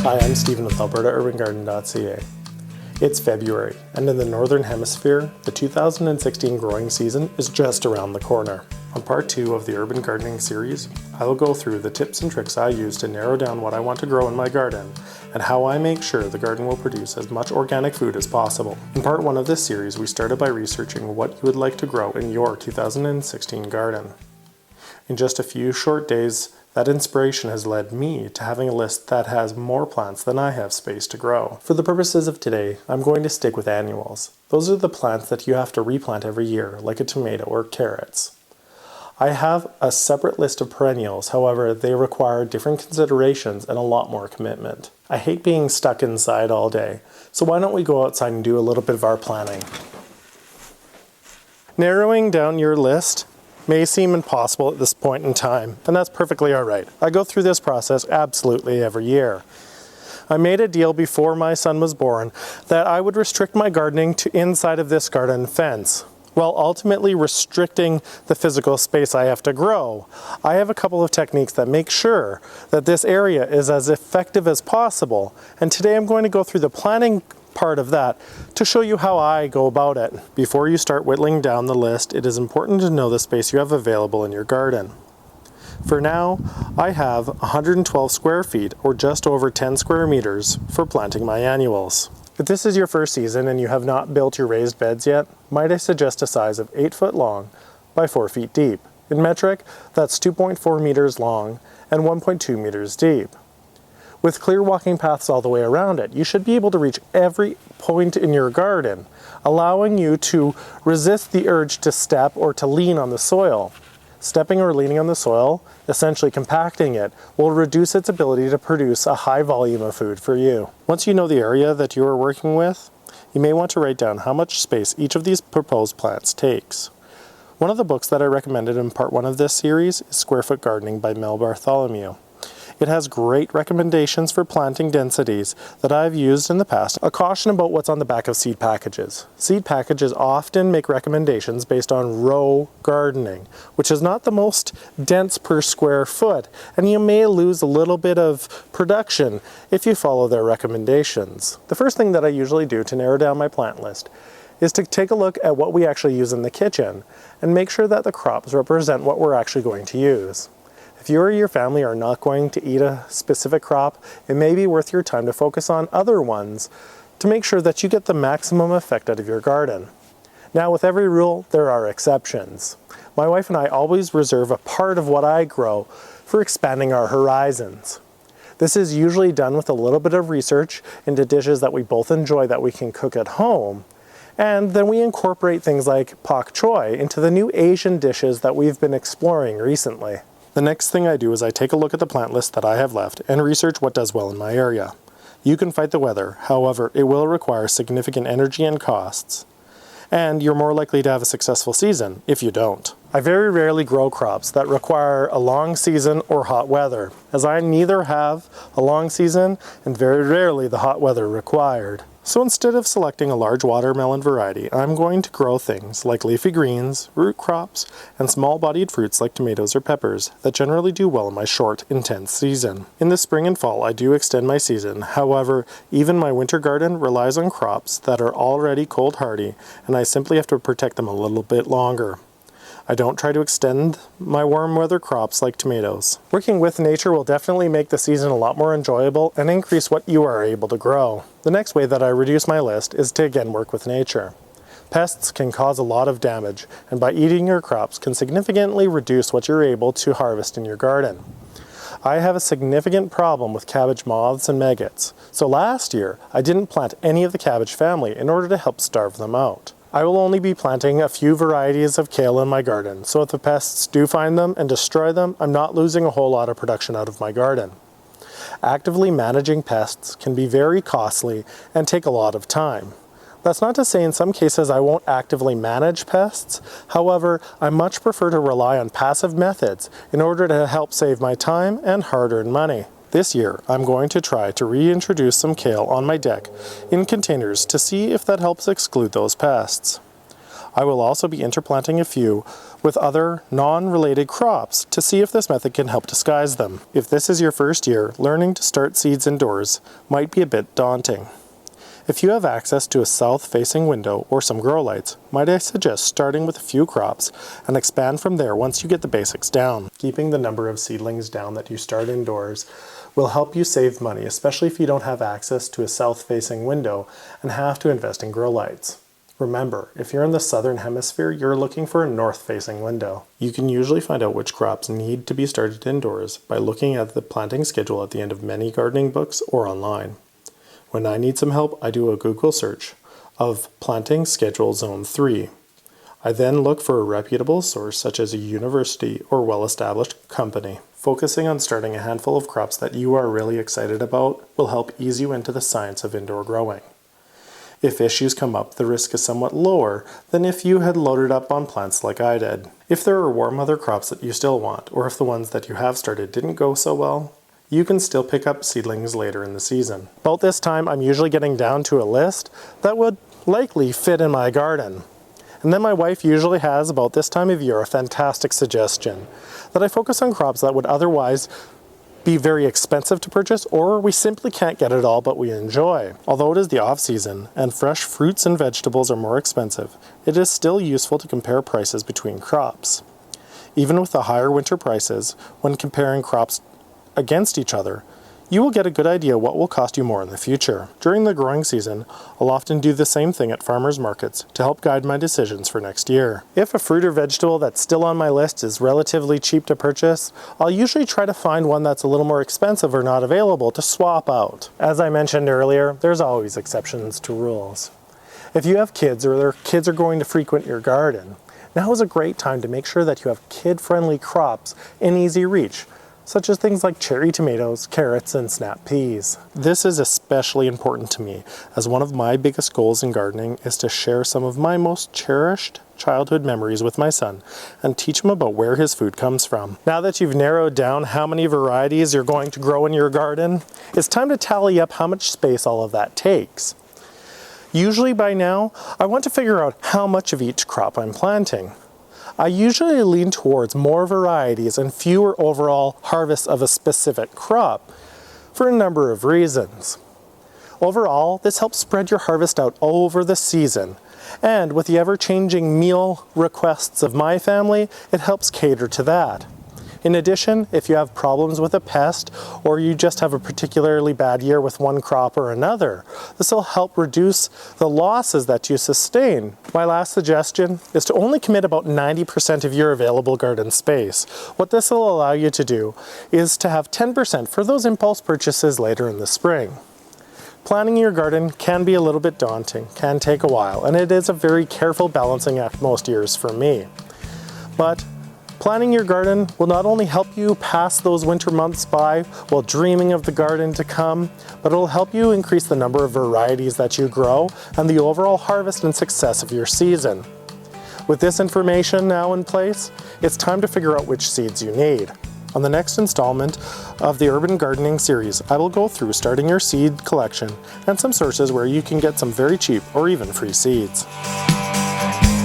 Hi, I'm Stephen with AlbertaUrbanGarden.ca. It's February, and in the Northern Hemisphere, the 2016 growing season is just around the corner. On part 2 of the Urban Gardening series, I will go through the tips and tricks I use to narrow down what I want to grow in my garden, and how I make sure the garden will produce as much organic food as possible. In part 1 of this series, we started by researching what you would like to grow in your 2016 garden. In just a few short days, that inspiration has led me to having a list that has more plants than I have space to grow. For the purposes of today, I'm going to stick with annuals. Those are the plants that you have to replant every year, like a tomato or carrots. I have a separate list of perennials, however, they require different considerations and a lot more commitment. I hate being stuck inside all day, so why don't we go outside and do a little bit of our planning. Narrowing down your list may seem impossible at this point in time, and that's perfectly alright. I go through this process absolutely every year. I made a deal before my son was born that I would restrict my gardening to inside of this garden fence, while ultimately restricting the physical space I have to grow. I have a couple of techniques that make sure that this area is as effective as possible, and today I'm going to go through the planning part of that to show you how I go about it. Before you start whittling down the list, it is important to know the space you have available in your garden. For now, I have 112 square feet, or just over 10 square meters, for planting my annuals. If this is your first season and you have not built your raised beds yet, might I suggest a size of 8 foot long by 4 feet deep. In metric, that's 2.4 meters long and 1.2 meters deep. With clear walking paths all the way around it, you should be able to reach every point in your garden, allowing you to resist the urge to step or to lean on the soil. Stepping or leaning on the soil, essentially compacting it, will reduce its ability to produce a high volume of food for you. Once you know the area that you are working with, you may want to write down how much space each of these proposed plants takes. One of the books that I recommended in part 1 of this series is Square Foot Gardening by Mel Bartholomew. It has great recommendations for planting densities that I've used in the past. A caution about what's on the back of seed packages. Seed packages often make recommendations based on row gardening, which is not the most dense per square foot, and you may lose a little bit of production if you follow their recommendations. The first thing that I usually do to narrow down my plant list is to take a look at what we actually use in the kitchen and make sure that the crops represent what we're actually going to use. If you or your family are not going to eat a specific crop, it may be worth your time to focus on other ones to make sure that you get the maximum effect out of your garden. Now, with every rule, there are exceptions. My wife and I always reserve a part of what I grow for expanding our horizons. This is usually done with a little bit of research into dishes that we both enjoy that we can cook at home. And then we incorporate things like pak choi into the new Asian dishes that we've been exploring recently. The next thing I do is I take a look at the plant list that I have left and research what does well in my area. You can fight the weather, however, it will require significant energy and costs. And you're more likely to have a successful season if you don't. I very rarely grow crops that require a long season or hot weather, as I neither have a long season and very rarely the hot weather required. So instead of selecting a large watermelon variety, I'm going to grow things like leafy greens, root crops, and small-bodied fruits like tomatoes or peppers that generally do well in my short, intense season. In the spring and fall, I do extend my season. However, even my winter garden relies on crops that are already cold hardy, and I simply have to protect them a little bit longer. I don't try to extend my warm weather crops like tomatoes. Working with nature will definitely make the season a lot more enjoyable and increase what you are able to grow. The next way that I reduce my list is to again work with nature. Pests can cause a lot of damage, and by eating your crops can significantly reduce what you're able to harvest in your garden. I have a significant problem with cabbage moths and maggots, so last year I didn't plant any of the cabbage family in order to help starve them out. I will only be planting a few varieties of kale in my garden, so if the pests do find them and destroy them, I'm not losing a whole lot of production out of my garden. Actively managing pests can be very costly and take a lot of time. That's not to say in some cases I won't actively manage pests, however, I much prefer to rely on passive methods in order to help save my time and hard-earned money. This year, I'm going to try to reintroduce some kale on my deck in containers to see if that helps exclude those pests. I will also be interplanting a few with other non-related crops to see if this method can help disguise them. If this is your first year, learning to start seeds indoors might be a bit daunting. If you have access to a south-facing window or some grow lights, might I suggest starting with a few crops and expand from there once you get the basics down. Keeping the number of seedlings down that you start indoors will help you save money, especially if you don't have access to a south-facing window and have to invest in grow lights. Remember, if you're in the southern hemisphere, you're looking for a north-facing window. You can usually find out which crops need to be started indoors by looking at the planting schedule at the end of many gardening books or online. When I need some help, I do a Google search of planting schedule zone 3. I then look for a reputable source such as a university or well-established company. Focusing on starting a handful of crops that you are really excited about will help ease you into the science of indoor growing. If issues come up, the risk is somewhat lower than if you had loaded up on plants like I did. If there are warm weather crops that you still want, or if the ones that you have started didn't go so well, you can still pick up seedlings later in the season. About this time, I'm usually getting down to a list that would likely fit in my garden. And then my wife usually has, about this time of year, a fantastic suggestion that I focus on crops that would otherwise be very expensive to purchase, or we simply can't get it all but we enjoy. Although it is the off-season and fresh fruits and vegetables are more expensive, it is still useful to compare prices between crops. Even with the higher winter prices, when comparing crops against each other, you will get a good idea what will cost you more in the future. During the growing season, I'll often do the same thing at farmers markets to help guide my decisions for next year. If a fruit or vegetable that's still on my list is relatively cheap to purchase, I'll usually try to find one that's a little more expensive or not available to swap out. As I mentioned earlier, there's always exceptions to rules. If you have kids or their kids are going to frequent your garden, now is a great time to make sure that you have kid-friendly crops in easy reach, such as things like cherry tomatoes, carrots, and snap peas. This is especially important to me, as one of my biggest goals in gardening is to share some of my most cherished childhood memories with my son and teach him about where his food comes from. Now that you've narrowed down how many varieties you're going to grow in your garden, it's time to tally up how much space all of that takes. Usually by now, I want to figure out how much of each crop I'm planting. I usually lean towards more varieties and fewer overall harvests of a specific crop for a number of reasons. Overall, this helps spread your harvest out over the season, and with the ever-changing meal requests of my family, it helps cater to that. In addition, if you have problems with a pest or you just have a particularly bad year with one crop or another, this will help reduce the losses that you sustain. My last suggestion is to only commit about 90% of your available garden space. What this will allow you to do is to have 10% for those impulse purchases later in the spring. Planning your garden can be a little bit daunting, can take a while, and it is a very careful balancing act most years for me. But planning your garden will not only help you pass those winter months by while dreaming of the garden to come, but it will help you increase the number of varieties that you grow and the overall harvest and success of your season. With this information now in place, it's time to figure out which seeds you need. On the next installment of the Urban Gardening series, I will go through starting your seed collection and some sources where you can get some very cheap or even free seeds.